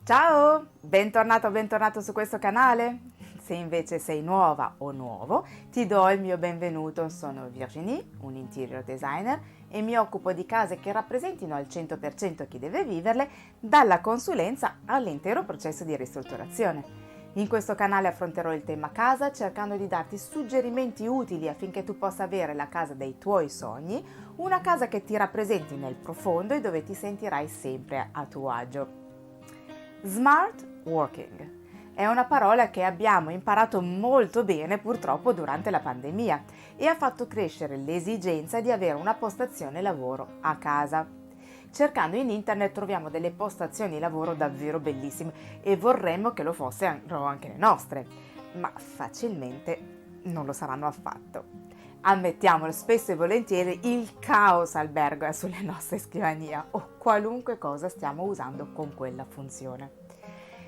Ciao, bentornato o bentornato su questo canale. Se invece sei nuova o nuovo, ti do il mio benvenuto. Sono Virginie, un interior designer e mi occupo di case che rappresentino al 100% chi deve viverle, dalla consulenza all'intero processo di ristrutturazione. In questo canale affronterò il tema casa cercando di darti suggerimenti utili affinché tu possa avere la casa dei tuoi sogni, una casa che ti rappresenti nel profondo e dove ti sentirai sempre a tuo agio. Smart working è una parola che abbiamo imparato molto bene purtroppo durante la pandemia e ha fatto crescere l'esigenza di avere una postazione lavoro a casa. Cercando in internet troviamo delle postazioni lavoro davvero bellissime e vorremmo che lo fossero anche le nostre, ma facilmente non lo saranno affatto. Ammettiamolo, spesso e volentieri il caos alberga sulle nostre scrivanie o qualunque cosa stiamo usando con quella funzione.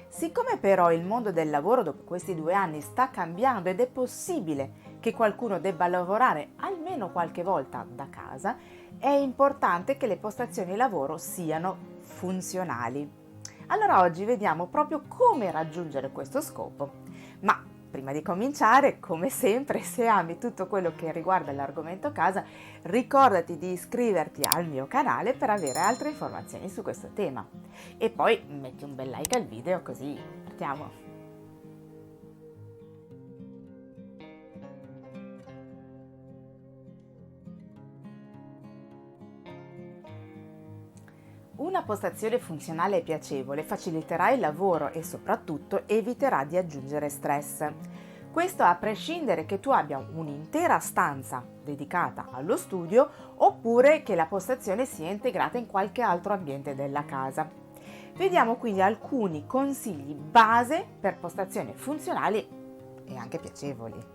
Siccome però il mondo del lavoro dopo questi 2 anni sta cambiando ed è possibile che qualcuno debba lavorare almeno qualche volta da casa, è importante che le postazioni lavoro siano funzionali. Allora oggi vediamo proprio come raggiungere questo scopo. Ma prima di cominciare, come sempre, se ami tutto quello che riguarda l'argomento casa, ricordati di iscriverti al mio canale per avere altre informazioni su questo tema. E poi metti un bel like al video così partiamo. Una postazione funzionale e piacevole faciliterà il lavoro e soprattutto eviterà di aggiungere stress. Questo a prescindere che tu abbia un'intera stanza dedicata allo studio oppure che la postazione sia integrata in qualche altro ambiente della casa. Vediamo quindi alcuni consigli base per postazioni funzionali e anche piacevoli.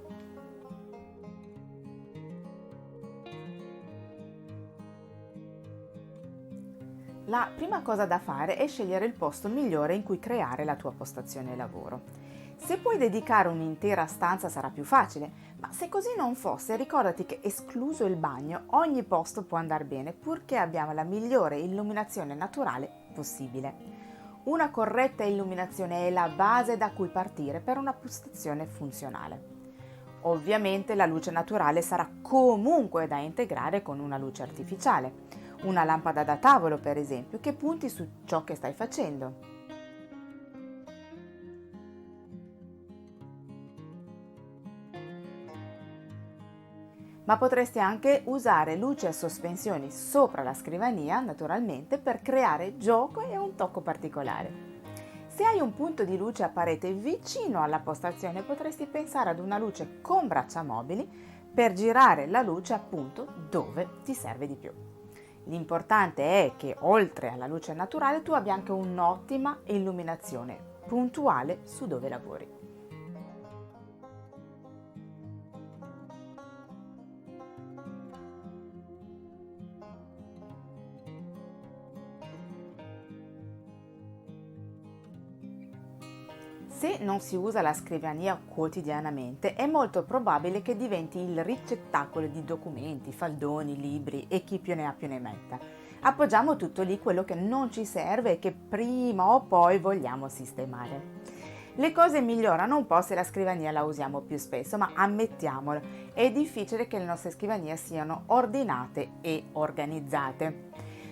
La prima cosa da fare è scegliere il posto migliore in cui creare la tua postazione lavoro. Se puoi dedicare un'intera stanza sarà più facile, ma se così non fosse, ricordati che escluso il bagno, ogni posto può andare bene purché abbiamo la migliore illuminazione naturale possibile. Una corretta illuminazione è la base da cui partire per una postazione funzionale. Ovviamente la luce naturale sarà comunque da integrare con una luce artificiale. Una lampada da tavolo, per esempio, che punti su ciò che stai facendo. Ma potresti anche usare luci a sospensioni sopra la scrivania, naturalmente, per creare gioco e un tocco particolare. Se hai un punto di luce a parete vicino alla postazione, potresti pensare ad una luce con braccia mobili per girare la luce appunto dove ti serve di più. L'importante è che oltre alla luce naturale tu abbia anche un'ottima illuminazione puntuale su dove lavori. Se non si usa la scrivania quotidianamente, è molto probabile che diventi il ricettacolo di documenti, faldoni, libri e chi più ne ha più ne metta. Appoggiamo tutto lì quello che non ci serve e che prima o poi vogliamo sistemare. Le cose migliorano un po' se la scrivania la usiamo più spesso, ma ammettiamolo, è difficile che le nostre scrivanie siano ordinate e organizzate.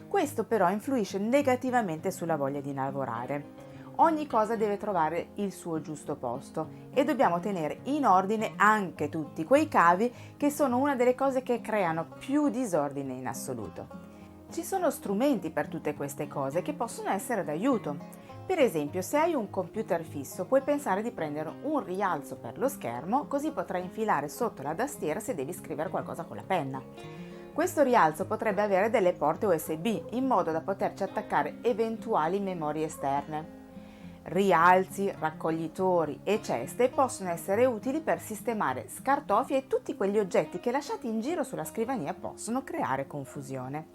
Questo però influisce negativamente sulla voglia di lavorare. Ogni cosa deve trovare il suo giusto posto e dobbiamo tenere in ordine anche tutti quei cavi che sono una delle cose che creano più disordine in assoluto. Ci sono strumenti per tutte queste cose che possono essere d'aiuto. Per esempio, se hai un computer fisso, puoi pensare di prendere un rialzo per lo schermo, così potrai infilare sotto la tastiera se devi scrivere qualcosa con la penna. Questo rialzo potrebbe avere delle porte USB in modo da poterci attaccare eventuali memorie esterne. Rialzi, raccoglitori e ceste possono essere utili per sistemare scartofi e tutti quegli oggetti che lasciati in giro sulla scrivania possono creare confusione.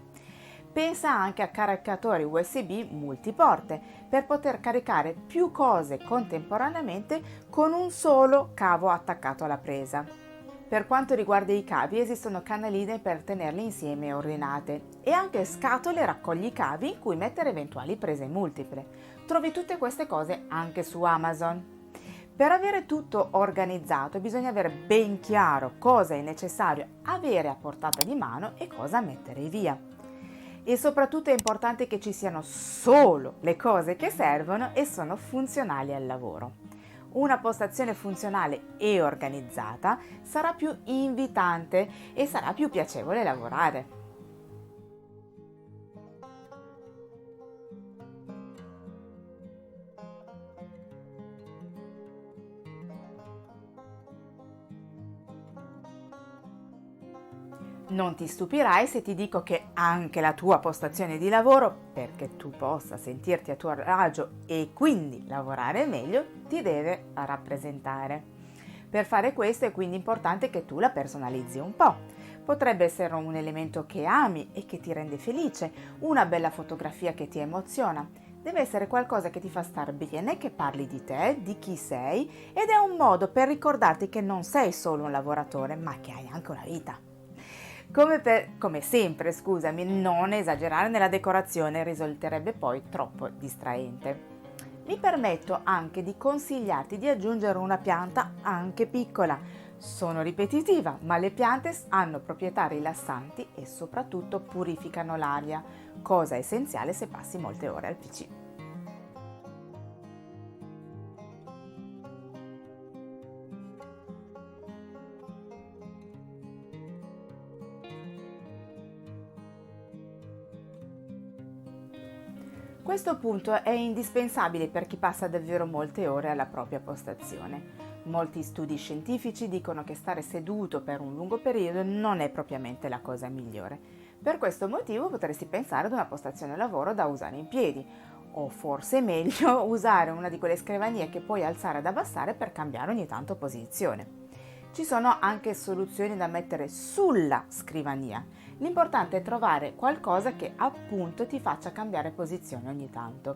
Pensa anche a caricatori USB multiporte per poter caricare più cose contemporaneamente con un solo cavo attaccato alla presa. Per quanto riguarda i cavi, esistono canaline per tenerle insieme e ordinate e anche scatole raccogli-cavi in cui mettere eventuali prese multiple. Trovi tutte queste cose anche su Amazon. Per avere tutto organizzato bisogna avere ben chiaro cosa è necessario avere a portata di mano e cosa mettere via. E soprattutto è importante che ci siano solo le cose che servono e sono funzionali al lavoro. Una postazione funzionale e organizzata sarà più invitante e sarà più piacevole lavorare. Non ti stupirai se ti dico che anche la tua postazione di lavoro, perché tu possa sentirti a tuo agio e quindi lavorare meglio, ti deve rappresentare. Per fare questo è quindi importante che tu la personalizzi un po'. Potrebbe essere un elemento che ami e che ti rende felice, una bella fotografia che ti emoziona. Deve essere qualcosa che ti fa star bene, che parli di te, di chi sei ed è un modo per ricordarti che non sei solo un lavoratore, ma che hai anche una vita. Come sempre, scusami, non esagerare nella decorazione, risulterebbe poi troppo distraente. Mi permetto anche di consigliarti di aggiungere una pianta anche piccola. Sono ripetitiva, ma le piante hanno proprietà rilassanti e soprattutto purificano l'aria, cosa essenziale se passi molte ore al PC. Questo punto è indispensabile per chi passa davvero molte ore alla propria postazione. Molti studi scientifici dicono che stare seduto per un lungo periodo non è propriamente la cosa migliore. Per questo motivo potresti pensare ad una postazione lavoro da usare in piedi, o forse è meglio usare una di quelle scrivanie che puoi alzare ed abbassare per cambiare ogni tanto posizione. Ci sono anche soluzioni da mettere sulla scrivania. L'importante è trovare qualcosa che appunto ti faccia cambiare posizione ogni tanto.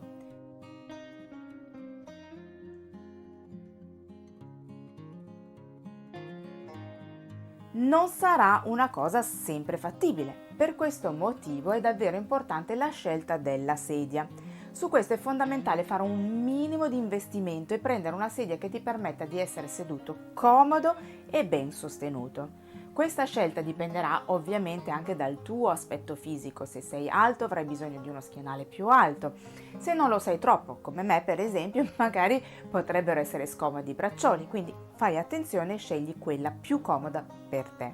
Non sarà una cosa sempre fattibile. Per questo motivo è davvero importante la scelta della sedia. Su questo è fondamentale fare un minimo di investimento e prendere una sedia che ti permetta di essere seduto comodo e ben sostenuto. Questa scelta dipenderà ovviamente anche dal tuo aspetto fisico. Se sei alto avrai bisogno di uno schienale più alto. Se non lo sei troppo, come me per esempio, magari potrebbero essere scomodi i braccioli, quindi fai attenzione e scegli quella più comoda per te.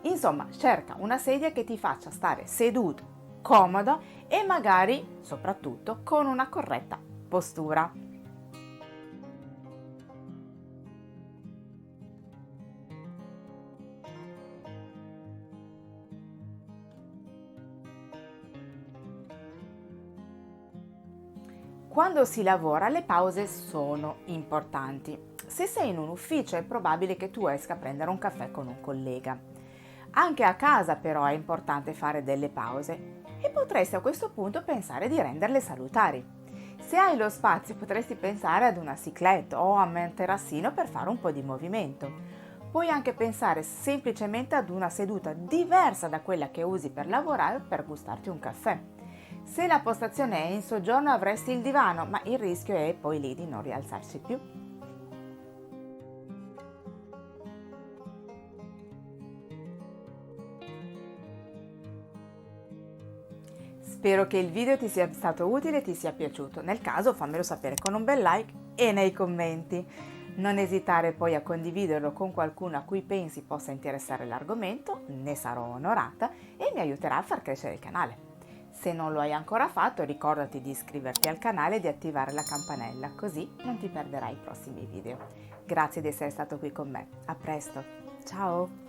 Insomma, cerca una sedia che ti faccia stare seduto, comodo e magari, soprattutto, con una corretta postura. Quando si lavora le pause sono importanti. Se sei in un ufficio è probabile che tu esca a prendere un caffè con un collega. Anche a casa però è importante fare delle pause e potresti a questo punto pensare di renderle salutari. Se hai lo spazio potresti pensare ad una cyclette o a un materassino per fare un po' di movimento. Puoi anche pensare semplicemente ad una seduta diversa da quella che usi per lavorare per gustarti un caffè. Se la postazione è in soggiorno avresti il divano, ma il rischio è poi lì di non rialzarsi più. Spero che il video ti sia stato utile e ti sia piaciuto. Nel caso fammelo sapere con un bel like e nei commenti. Non esitare poi a condividerlo con qualcuno a cui pensi possa interessare l'argomento, ne sarò onorata e mi aiuterà a far crescere il canale. Se non lo hai ancora fatto, ricordati di iscriverti al canale e di attivare la campanella, così non ti perderai i prossimi video. Grazie di essere stato qui con me. A presto. Ciao!